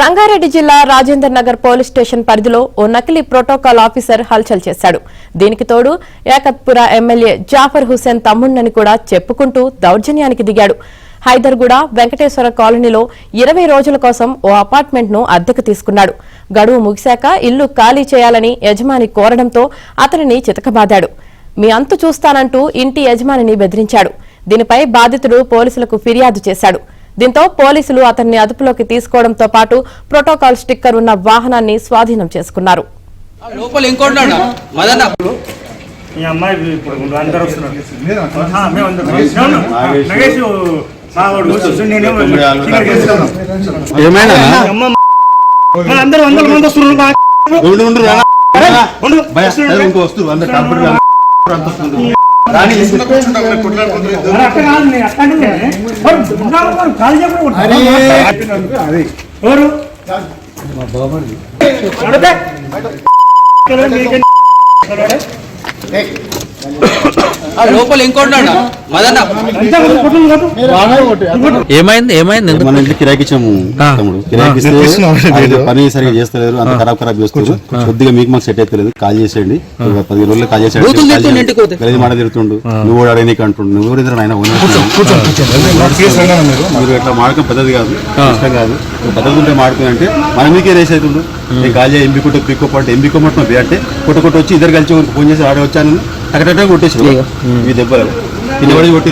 రంగారెడ్డి జిల్లా Rajender Nagar police station పరిధిలో ఓ నకిలీ ప్రోటోకాల్ ఆఫీసర్ హల్చల్ చేశాడు. దీనికి తోడు ఏకత్పుర ఎమ్మెల్యే జాఫర్ హుసేన్ తమ్ముణ్ణని కూడా చెప్పుకుంటూ దౌర్జన్యానికి దిగాడు. హైదర్గూడ వెంకటేశ్వర కాలనీలో 20 రోజుల కోసం ఓ అపార్ట్మెంట్ ను అద్దెకు తీసుకున్నాడు. గడువు ముగిశాక ఇల్లు ఖాళీ చేయాలని యజమాని కోరడంతో అతనిని చితకబాదాడు. మీ అంతు చూస్తానంటూ ఇంటి యజమానిని బెదిరించాడు. దీనిపై బాధితుడు పోలీసులకు ఫిర్యాదు చేశాడు. దీంతో పోలీసులు అతన్ని అదుపులోకి తీసుకోవడంతో పాటు ప్రోటోకాల్ స్టిక్కర్ ఉన్న వాహనాన్ని స్వాధీనం చేసుకున్నారు. లోపల ఇంకోటి ఏమైంది మన ఇంటికి కిరాయికి ఇచ్చాము తమ్ముడు. కిరాయికి ఇస్తే పని సరిగా చేస్తలేరు, అంత ఖరాబ్ చేస్తారు. కొద్దిగా మీకు మాకు సెట్ అయితే లేదు, కాల్ చేసేయండి. 15 రోజులు కాల్ చేసేయండి. గది మాట తిరుగుతుండు, నువ్వు కూడా అడగనీకి అంటుండు. నువ్వు కూడా ఇద్దరు ఆయన మీరు ఇట్లా మాడకం పద్ధతి కాదు, ఇష్టం కాదు. పద్ధతి ఉంటే మాడుతుంది అంటే మన మీకే రేస్ అవుతుండు. నేను కాల్ చేసి ఎంబీకొట్టు పిక్కోపాటు ఎంబీకోమట్టు అంటే కొట్టు వచ్చి ఇద్దరు కలిసి ఫోన్ చేసి ఆడ వచ్చాను టకటగా కొట్టేసి ఈ దెబ్బలు కింద పడి కొట్టి